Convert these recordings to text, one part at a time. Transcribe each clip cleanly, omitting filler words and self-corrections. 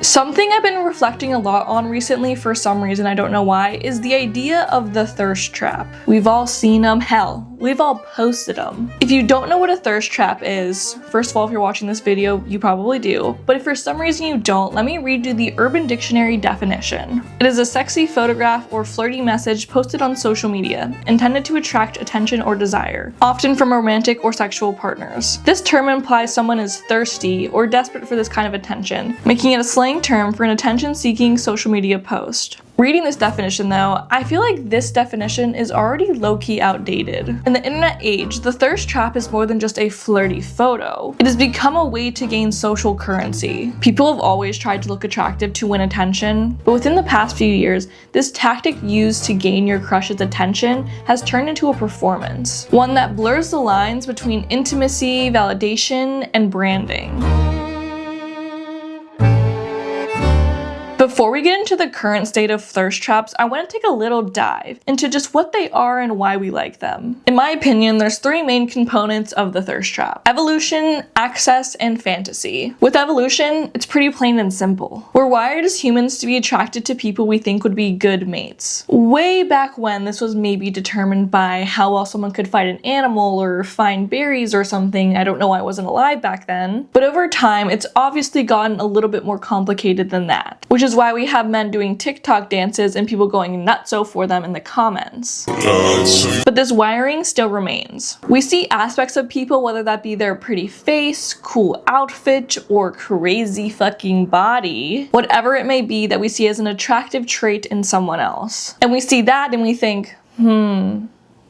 Something I've been reflecting a lot on recently for some reason, I don't know why, is the idea of the thirst trap. We've all seen them, hell, we've all posted them. If you don't know what a thirst trap is, first of all, if you're watching this video, you probably do, but if for some reason you don't, let me read you the Urban Dictionary definition. It is a sexy photograph or flirty message posted on social media, intended to attract attention or desire, often from romantic or sexual partners. This term implies someone is thirsty or desperate for this kind of attention, making it a slang term for an attention-seeking social media post. Reading this definition though, I feel like this definition is already low-key outdated. In the internet age, the thirst trap is more than just a flirty photo. It has become a way to gain social currency. People have always tried to look attractive to win attention, but within the past few years, this tactic used to gain your crush's attention has turned into a performance. One that blurs the lines between intimacy, validation, and branding. Before we get into the current state of thirst traps, I want to take a little dive into just what they are and why we like them. In my opinion, there's three main components of the thirst trap: evolution, access, and fantasy. With evolution, it's pretty plain and simple. We're wired as humans to be attracted to people we think would be good mates. Way back when, this was maybe determined by how well someone could fight an animal or find berries or something. I don't know why I wasn't alive back then. But over time, it's obviously gotten a little bit more complicated than that, which is why we have men doing TikTok dances and people going nutso for them in the comments. But this wiring still remains. We see aspects of people, whether that be their pretty face, cool outfit, or crazy fucking body, whatever it may be that we see as an attractive trait in someone else. And we see that and we think,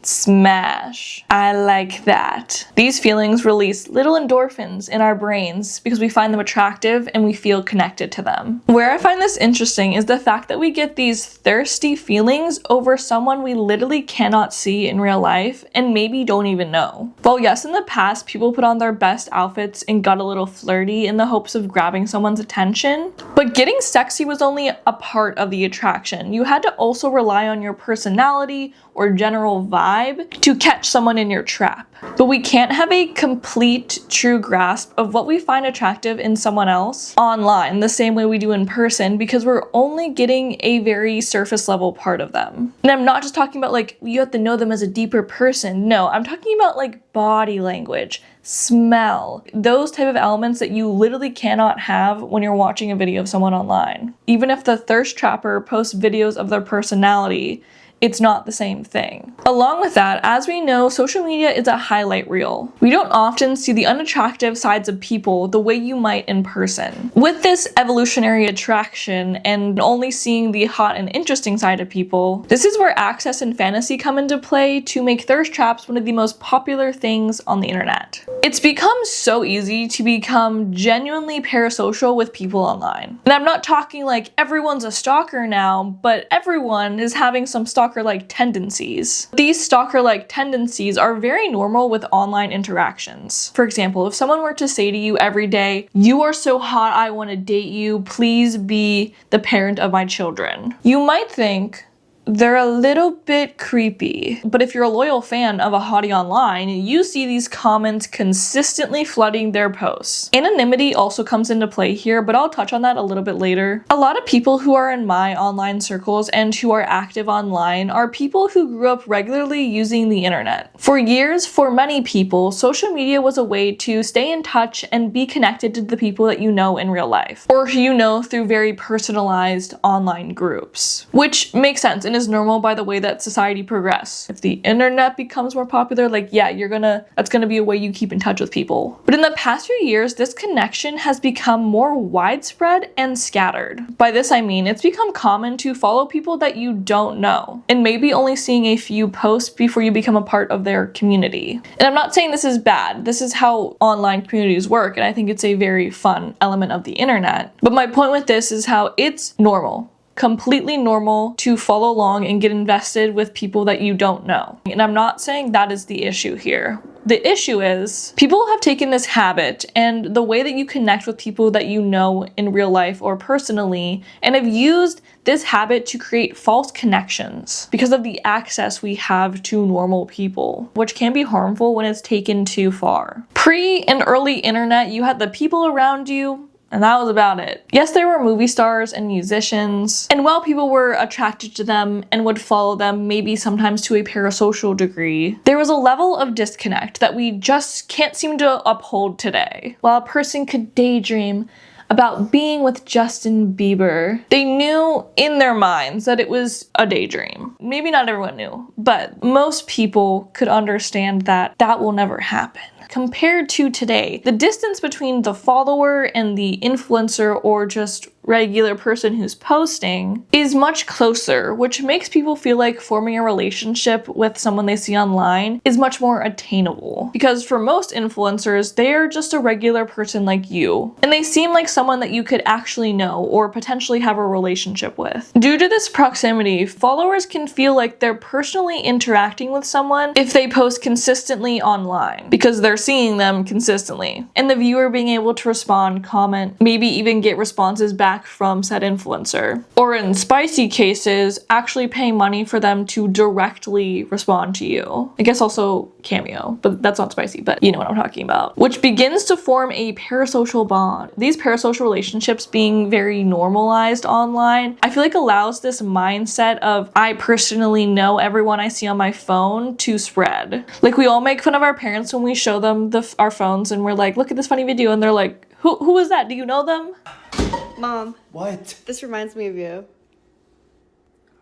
smash. I like that. These feelings release little endorphins in our brains because we find them attractive and we feel connected to them. Where I find this interesting is the fact that we get these thirsty feelings over someone we literally cannot see in real life and maybe don't even know. Well, yes, in the past, people put on their best outfits and got a little flirty in the hopes of grabbing someone's attention, but getting sexy was only a part of the attraction. You had to also rely on your personality or general vibe to catch someone in your trap. But we can't have a complete, true grasp of what we find attractive in someone else online the same way we do in person, because we're only getting a very surface level part of them. And I'm not just talking about like, you have to know them as a deeper person. No, I'm talking about like body language, smell, those type of elements that you literally cannot have when you're watching a video of someone online. Even if the thirst trapper posts videos of their personality, it's not the same thing. Along with that, as we know, social media is a highlight reel. We don't often see the unattractive sides of people the way you might in person. With this evolutionary attraction and only seeing the hot and interesting side of people, this is where access and fantasy come into play to make thirst traps one of the most popular things on the internet. It's become so easy to become genuinely parasocial with people online. And I'm not talking like everyone's a stalker now, but everyone is having some stalker-like tendencies. These stalker-like tendencies are very normal with online interactions. For example, if someone were to say to you every day, "You are so hot, I want to date you, please be the parent of my children," you might think, they're a little bit creepy. But if you're a loyal fan of a hottie online, you see these comments consistently flooding their posts. Anonymity also comes into play here, but I'll touch on that a little bit later. A lot of people who are in my online circles and who are active online are people who grew up regularly using the internet. For years, for many people, social media was a way to stay in touch and be connected to the people that you know in real life, or who you know through very personalized online groups, which makes sense and is normal by the way that society progresses. If the internet becomes more popular, like yeah, that's gonna be a way you keep in touch with people. But in the past few years, this connection has become more widespread and scattered. By this I mean it's become common to follow people that you don't know, and maybe only seeing a few posts before you become a part of their community. And I'm not saying this is bad. This is how online communities work, and I think it's a very fun element of the internet. But my point with this is how it's normal, completely normal to follow along and get invested with people that you don't know. And I'm not saying that is the issue here. The issue is people have taken this habit and the way that you connect with people that you know in real life or personally, and have used this habit to create false connections because of the access we have to normal people, which can be harmful when it's taken too far. Pre and early internet, you had the people around you And that was about it. Yes, there were movie stars and musicians, and while people were attracted to them and would follow them maybe sometimes to a parasocial degree, there was a level of disconnect that we just can't seem to uphold today. While a person could daydream about being with Justin Bieber, they knew in their minds that it was a daydream. Maybe not everyone knew, but most people could understand that that will never happen. Compared to today, the distance between the follower and the influencer or just regular person who's posting is much closer, which makes people feel like forming a relationship with someone they see online is much more attainable. Because for most influencers, they are just a regular person like you, and they seem like someone that you could actually know or potentially have a relationship with. Due to this proximity, followers can feel like they're personally interacting with someone if they post consistently online, because they're seeing them consistently. And the viewer being able to respond, comment, maybe even get responses back from said influencer. Or in spicy cases, actually paying money for them to directly respond to you. I guess also Cameo, but that's not spicy, but you know what I'm talking about. Which begins to form a parasocial bond. These parasocial relationships being very normalized online, I feel like allows this mindset of I personally know everyone I see on my phone to spread. Like we all make fun of our parents when we show them our phones and we're like, look at this funny video, and they're like, who is that? Do you know them? Mom. What? This reminds me of you.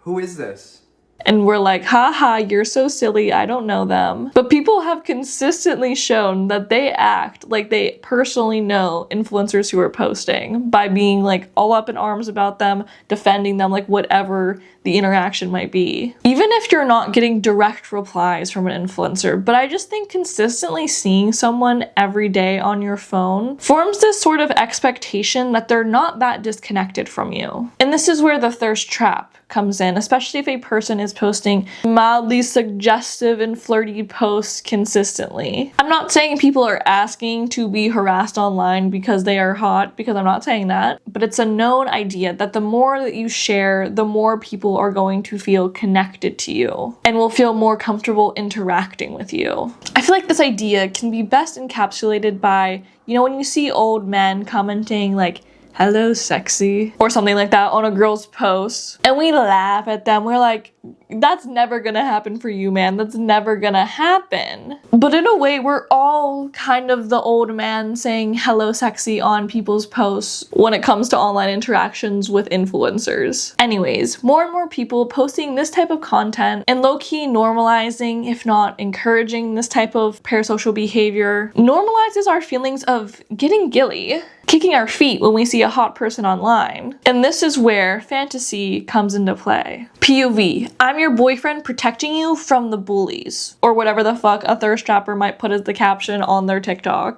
Who is this? And we're like, haha, you're so silly, I don't know them. But people have consistently shown that they act like they personally know influencers who are posting by being like all up in arms about them, defending them, like whatever the interaction might be. Even if you're not getting direct replies from an influencer, but I just think consistently seeing someone every day on your phone forms this sort of expectation that they're not that disconnected from you. And this is where the thirst trap comes in, especially if a person is posting mildly suggestive and flirty posts consistently. I'm not saying people are asking to be harassed online because they are hot, because I'm not saying that, but it's a known idea that the more that you share, the more people are going to feel connected to you and will feel more comfortable interacting with you. I feel like this idea can be best encapsulated by, when you see old men commenting like, hello sexy, or something like that on a girl's post, and we laugh at them. We're like, that's never gonna happen for you, man. That's never gonna happen. But in a way, we're all kind of the old man saying hello sexy on people's posts when it comes to online interactions with influencers. Anyways, more and more people posting this type of content and low-key normalizing, if not encouraging, this type of parasocial behavior normalizes our feelings of getting gilly, kicking our feet when we see a hot person online. And this is where fantasy comes into play. POV, I'm your boyfriend protecting you from the bullies, or whatever the fuck a thirst trapper might put as the caption on their TikTok.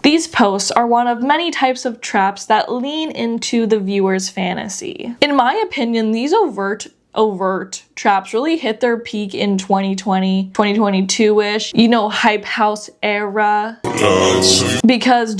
These posts are one of many types of traps that lean into the viewer's fantasy. In my opinion, these overt traps really hit their peak in 2020, 2022-ish, hype house era. Because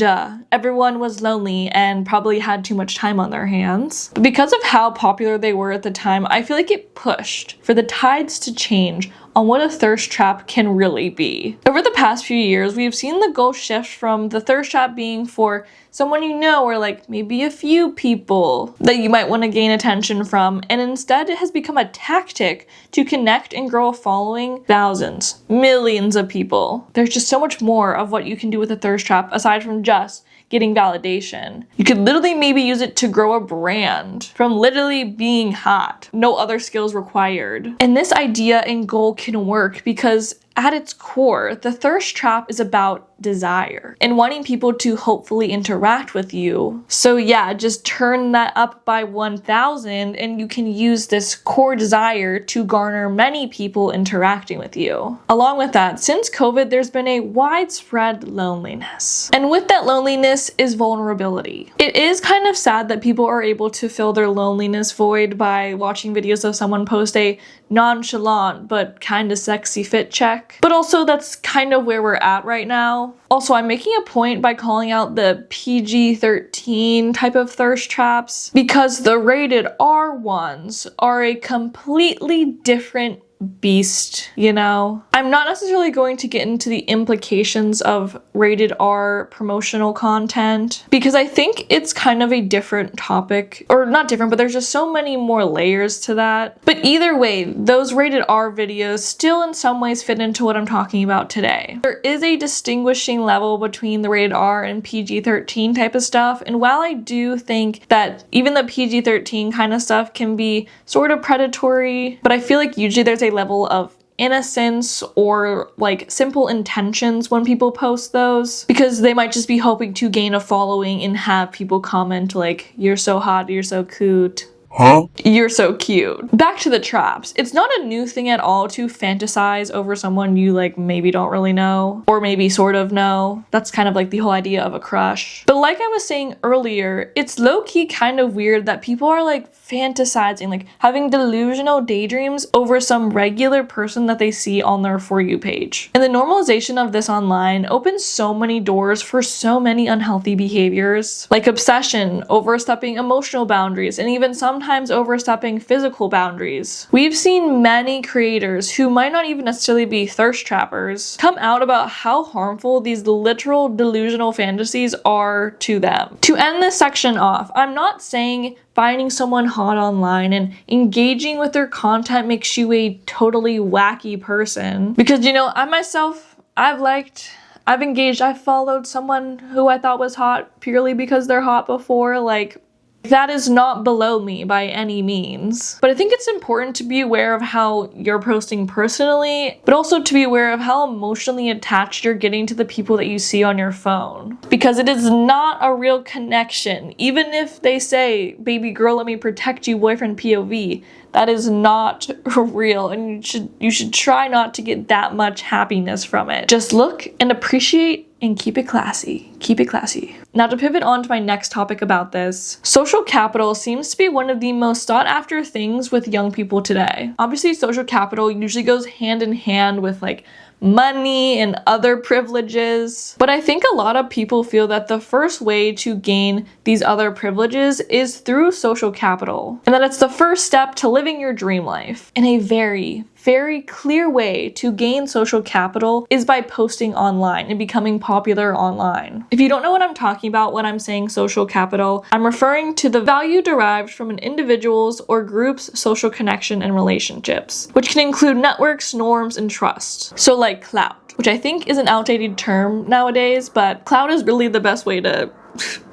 everyone was lonely and probably had too much time on their hands. But because of how popular they were at the time, I feel like it pushed for the tides to change on what a thirst trap can really be. Over the past few years, we've seen the goal shift from the thirst trap being for someone or like maybe a few people that you might want to gain attention from, and instead it has become a tactic to connect and grow a following thousands, millions of people. There's just so much more of what you can do with a thirst trap aside from just getting validation. You could literally maybe use it to grow a brand from literally being hot. No other skills required. And this idea and goal can work because at its core, the thirst trap is about desire and wanting people to hopefully interact with you. So yeah, just turn that up by 1,000 and you can use this core desire to garner many people interacting with you. Along with that, since COVID, there's been a widespread loneliness. And with that loneliness is vulnerability. It is kind of sad that people are able to fill their loneliness void by watching videos of someone post a nonchalant but kind of sexy fit check. But also that's kind of where we're at right now. Also, I'm making a point by calling out the PG-13 type of thirst traps because the rated R ones are a completely different beast, you know? I'm not necessarily going to get into the implications of rated R promotional content because I think it's kind of a different topic, or not different, but there's just so many more layers to that. But either way, those rated R videos still in some ways fit into what I'm talking about today. There is a distinguishing level between the rated R and PG-13 type of stuff, and while I do think that even the PG-13 kind of stuff can be sort of predatory, but I feel like usually there's a level of innocence or like simple intentions when people post those, because they might just be hoping to gain a following and have people comment like, "You're so hot, you're so cute." Huh? You're so cute. Back to the traps. It's not a new thing at all to fantasize over someone you like maybe don't really know, or maybe sort of know. That's kind of like the whole idea of a crush. But like I was saying earlier, it's low-key kind of weird that people are like fantasizing, like having delusional daydreams over some regular person that they see on their For You page. And the normalization of this online opens so many doors for so many unhealthy behaviors, like obsession, overstepping emotional boundaries, and even sometimes overstepping physical boundaries. We've seen many creators who might not even necessarily be thirst trappers come out about how harmful these literal delusional fantasies are to them. To end this section off, I'm not saying finding someone hot online and engaging with their content makes you a totally wacky person. Because, you know, I myself, I've engaged, I've followed someone who I thought was hot purely because they're hot before. Like, that is not below me by any means. But I think it's important to be aware of how you're posting personally, but also to be aware of how emotionally attached you're getting to the people that you see on your phone. Because it is not a real connection. Even if they say, "Baby girl, let me protect you, boyfriend POV," that is not real, and you should try not to get that much happiness from it. Just look and appreciate and keep it classy. Keep it classy. Now to pivot on to my next topic about this, social capital seems to be one of the most sought after things with young people today. Obviously, social capital usually goes hand in hand with like money and other privileges. But I think a lot of people feel that the first way to gain these other privileges is through social capital, and that it's the first step to living your dream life. And a very, very clear way to gain social capital is by posting online and becoming popular online. If you don't know what I'm talking about when I'm saying social capital, I'm referring to the value derived from an individual's or group's social connection and relationships, which can include networks, norms, and trust. So like clout, which I think is an outdated term nowadays, but clout is really the best way to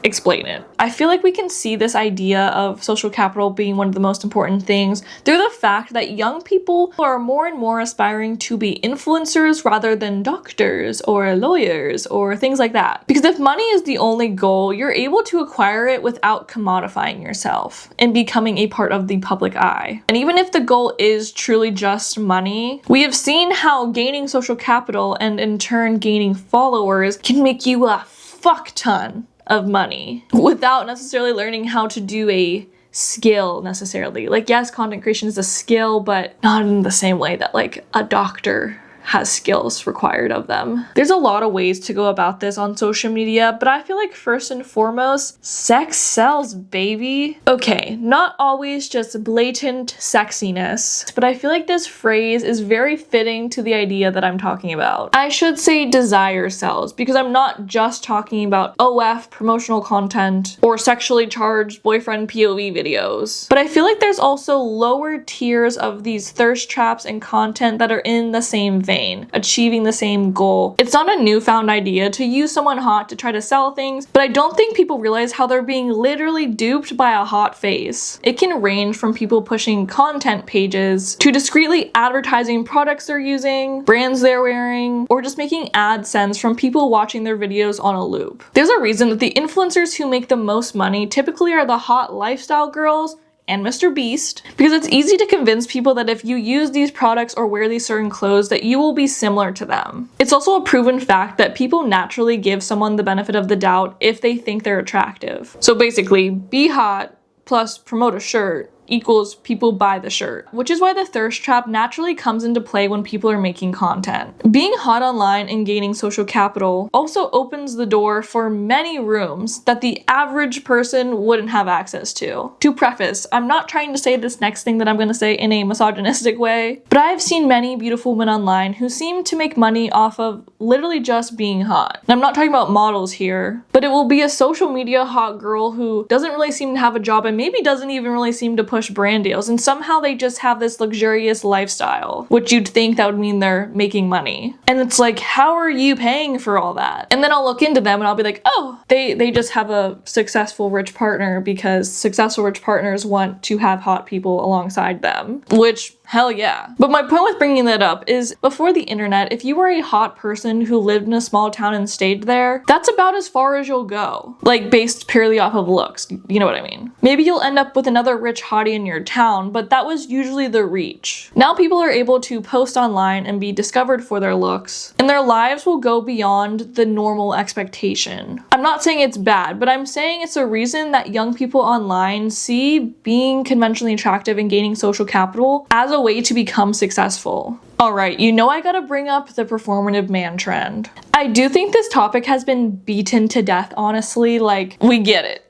explain it. I feel like we can see this idea of social capital being one of the most important things through the fact that young people are more and more aspiring to be influencers rather than doctors or lawyers or things like that. Because if money is the only goal, you're able to acquire it without commodifying yourself and becoming a part of the public eye. And even if the goal is truly just money, we have seen how gaining social capital and in turn gaining followers can make you a fuck ton of money without necessarily learning how to do a skill necessarily. Like, yes, content creation is a skill, but not in the same way that like a doctor has skills required of them. There's a lot of ways to go about this on social media, but I feel like first and foremost, sex sells, baby. Okay, not always just blatant sexiness, but I feel like this phrase is very fitting to the idea that I'm talking about. I should say desire sells, because I'm not just talking about OF promotional content or sexually charged boyfriend POV videos, but I feel like there's also lower tiers of these thirst traps and content that are in the same vein, achieving the same goal. It's not a newfound idea to use someone hot to try to sell things, but I don't think people realize how they're being literally duped by a hot face. It can range from people pushing content pages to discreetly advertising products they're using, brands they're wearing, or just making AdSense from people watching their videos on a loop. There's a reason that the influencers who make the most money typically are the hot lifestyle girls and Mr. Beast, because it's easy to convince people that if you use these products or wear these certain clothes that you will be similar to them. It's also a proven fact that people naturally give someone the benefit of the doubt if they think they're attractive. So basically, be hot plus promote a shirt equals people buy the shirt, which is why the thirst trap naturally comes into play when people are making content. Being hot online and gaining social capital also opens the door for many rooms that the average person wouldn't have access to. To preface, I'm not trying to say this next thing that I'm going to say in a misogynistic way, but I have seen many beautiful women online who seem to make money off of literally just being hot. And I'm not talking about models here, but it will be a social media hot girl who doesn't really seem to have a job and maybe doesn't even really seem to push brand deals, and somehow they just have this luxurious lifestyle, which you'd think that would mean they're making money. And it's like, how are you paying for all that? And then I'll look into them and I'll be like, oh, they just have a successful rich partner because successful rich partners want to have hot people alongside them, which hell yeah. But my point with bringing that up is before the internet, if you were a hot person who lived in a small town and stayed there, that's about as far as you'll go. Like based purely off of looks, you know what I mean? Maybe you'll end up with another rich hottie in your town, but that was usually the reach. Now people are able to post online and be discovered for their looks, and their lives will go beyond the normal expectation. I'm not saying it's bad, but I'm saying it's a reason that young people online see being conventionally attractive and gaining social capital as a way to become successful. Alright, you know I gotta bring up the performative man trend. I do think this topic has been beaten to death, honestly. Like, we get it.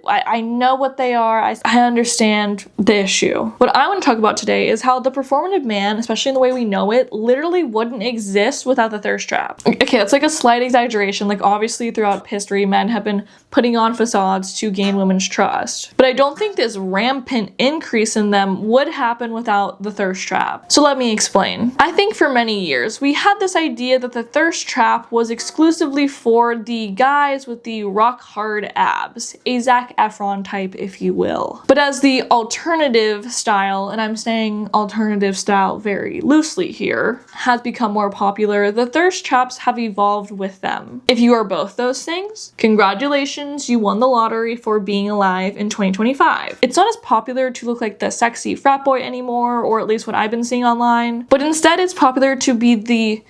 I know what they are. I understand the issue. What I want to talk about today is how the performative man, especially in the way we know it, literally wouldn't exist without the thirst trap. Okay, that's like a slight exaggeration. Like obviously throughout history, men have been putting on facades to gain women's trust. But I don't think this rampant increase in them would happen without the thirst trap. So let me explain. I think for many years, we had this idea that the thirst trap was exclusively for the guys with the rock hard abs. A Zac Efron type, if you will. But as the alternative style, and I'm saying alternative style very loosely here, has become more popular, the thirst traps have evolved with them. If you are both those things, congratulations, you won the lottery for being alive in 2025. It's not as popular to look like the sexy frat boy anymore, or at least what I've been seeing online, but instead it's popular to be the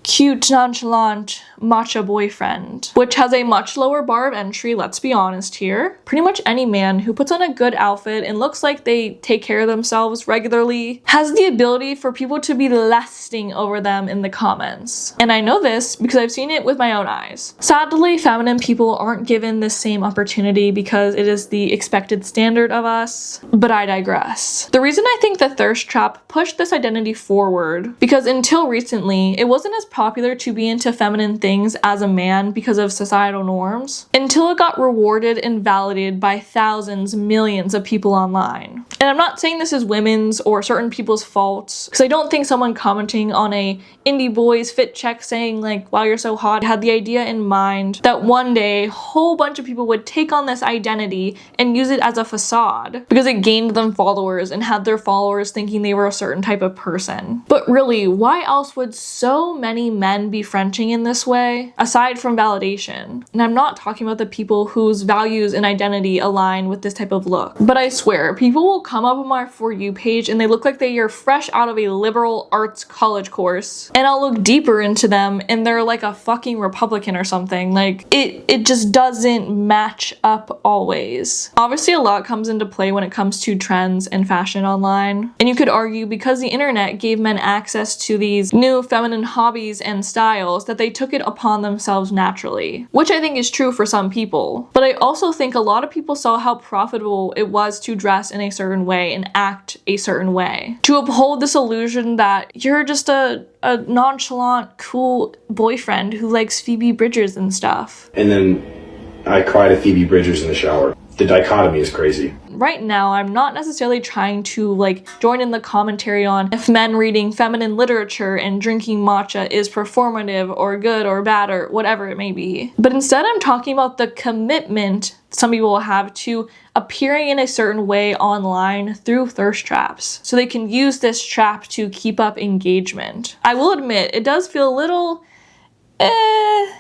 cute, nonchalant matcha boyfriend, which has a much lower bar of entry, let's be honest here. Pretty much any man who puts on a good outfit and looks like they take care of themselves regularly has the ability for people to be lusting over them in the comments. And I know this because I've seen it with my own eyes. Sadly, feminine people aren't given this same opportunity because it is the expected standard of us, but I digress. The reason I think the thirst trap pushed this identity forward, because until recently, it wasn't as popular to be into feminine things as a man because of societal norms, until it got rewarded and validated by thousands, millions of people online. And I'm not saying this is women's or certain people's faults, because I don't think someone commenting on a indie boy's fit check saying like, wow, you're so hot, had the idea in mind that one day a whole bunch of people would take on this identity and use it as a facade because it gained them followers and had their followers thinking they were a certain type of person. But really, why else would so many men be Frenching in this way, aside from validation? And I'm not talking about the people whose values and identity align with this type of look, but I swear, people will come up on my For You page and they look like they are fresh out of a liberal arts college course, and I'll look deeper into them and they're like a fucking Republican or something. Like, it just doesn't match up always. Obviously, a lot comes into play when it comes to trends and fashion online, and you could argue because the internet gave men access to these new feminine hobbies and styles that they took it upon themselves naturally, which I think is true for some people. But I also think a lot of people saw how profitable it was to dress in a certain way and act a certain way, to uphold this illusion that you're just a nonchalant, cool boyfriend who likes Phoebe Bridgers and stuff. And then I cried at Phoebe Bridgers in the shower. The dichotomy is crazy. Right now, I'm not necessarily trying to like join in the commentary on if men reading feminine literature and drinking matcha is performative or good or bad or whatever it may be. But instead, I'm talking about the commitment some people will have to appearing in a certain way online through thirst traps, so they can use this trap to keep up engagement. I will admit, it does feel a little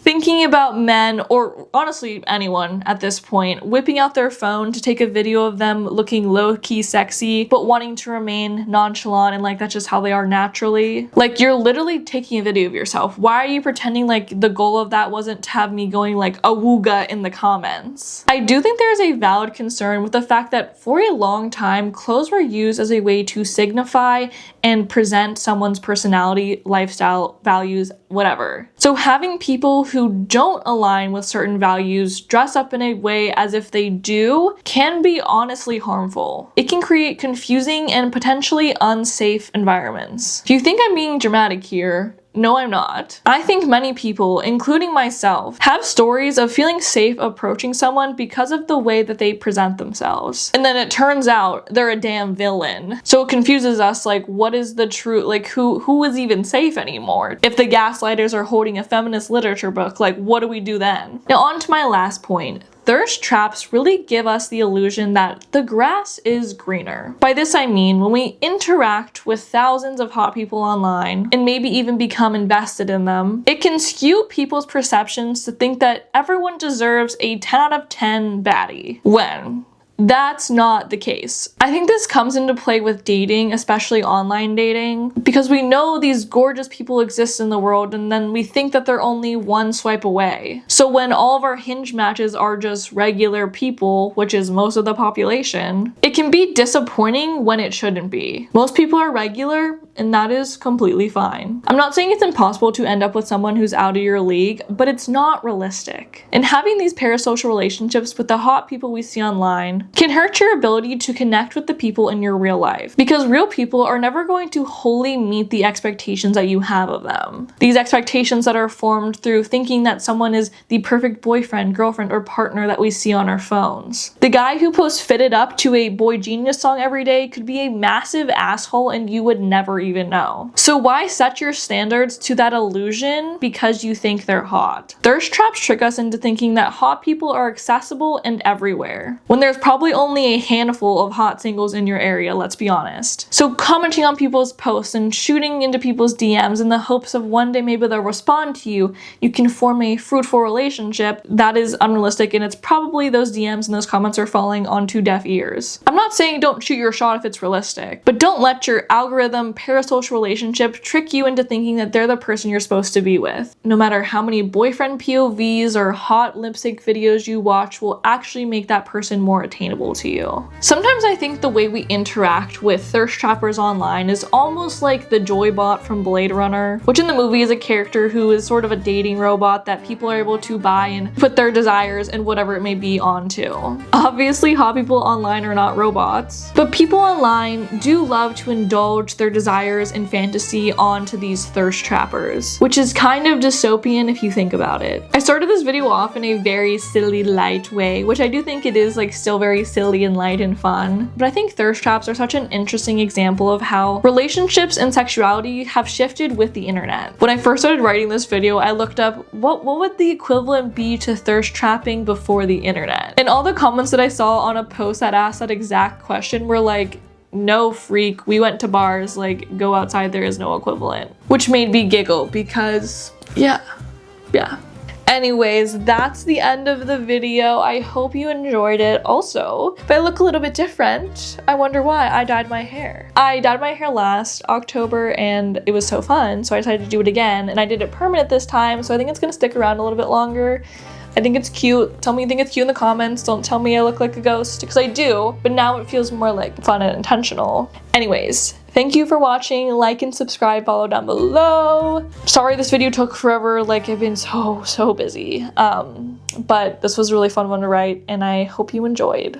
Thinking about men, or honestly anyone at this point, whipping out their phone to take a video of them looking low-key sexy, but wanting to remain nonchalant and like that's just how they are naturally. Like, you're literally taking a video of yourself. Why are you pretending like the goal of that wasn't to have me going like awooga in the comments? I do think there is a valid concern with the fact that for a long time, clothes were used as a way to signify and present someone's personality, lifestyle, values, whatever. So having people who don't align with certain values dress up in a way as if they do can be honestly harmful. It can create confusing and potentially unsafe environments. If you think I'm being dramatic here, no, I'm not. I think many people, including myself, have stories of feeling safe approaching someone because of the way that they present themselves. And then it turns out they're a damn villain. So it confuses us, like, what is the truth? Like, who is even safe anymore? If the gaslighters are holding a feminist literature book, like, what do we do then? Now, on to my last point. Thirst traps really give us the illusion that the grass is greener. By this I mean when we interact with thousands of hot people online and maybe even become invested in them, it can skew people's perceptions to think that everyone deserves a 10 out of 10 baddie. When that's not the case. I think this comes into play with dating, especially online dating, because we know these gorgeous people exist in the world and then we think that they're only one swipe away. So when all of our Hinge matches are just regular people, which is most of the population, it can be disappointing when it shouldn't be. Most people are regular, and that is completely fine. I'm not saying it's impossible to end up with someone who's out of your league, but it's not realistic. And having these parasocial relationships with the hot people we see online can hurt your ability to connect with the people in your real life, because real people are never going to wholly meet the expectations that you have of them. These expectations that are formed through thinking that someone is the perfect boyfriend, girlfriend, or partner that we see on our phones. The guy who posts fitted up to a Boy Genius song every day could be a massive asshole and you would never even know. So why set your standards to that illusion because you think they're hot? Thirst traps trick us into thinking that hot people are accessible and everywhere, when there's probably only a handful of hot singles in your area, let's be honest. So commenting on people's posts and shooting into people's DMs in the hopes of one day maybe they'll respond to you, you can form a fruitful relationship, that is unrealistic, and it's probably those DMs and those comments are falling onto deaf ears. I'm not saying don't shoot your shot if it's realistic, but don't let your algorithm parasocial relationship trick you into thinking that they're the person you're supposed to be with. No matter how many boyfriend POVs or hot lip sync videos you watch will actually make that person more attainable to you. Sometimes I think the way we interact with thirst trappers online is almost like the Joybot from Blade Runner, which in the movie is a character who is sort of a dating robot that people are able to buy and put their desires and whatever it may be onto. Obviously, hot people online are not robots, but people online do love to indulge their desires and fantasy onto these thirst trappers, which is kind of dystopian if you think about it. I started this video off in a very silly, light way, which I do think it is like still very silly and light and fun, but I think thirst traps are such an interesting example of how relationships and sexuality have shifted with the internet. When I first started writing this video, I looked up what would the equivalent be to thirst trapping before the internet, and all the comments that I saw on a post that asked that exact question were like, no freak, we went to bars, like go outside, there is no equivalent. Which made me giggle because yeah. Anyways, that's the end of the video. I hope you enjoyed it. Also, if I look a little bit different, I wonder why. I dyed my hair. I dyed my hair last October and it was so fun, so I decided to do it again, and I did it permanent this time, so I think it's gonna stick around a little bit longer. I think it's cute. Tell me you think it's cute in the comments. Don't tell me I look like a ghost, because I do, but now it feels more like fun and intentional. Anyways, thank you for watching. Like and subscribe, follow down below. Sorry this video took forever, like I've been so busy. But this was a really fun one to write and I hope you enjoyed.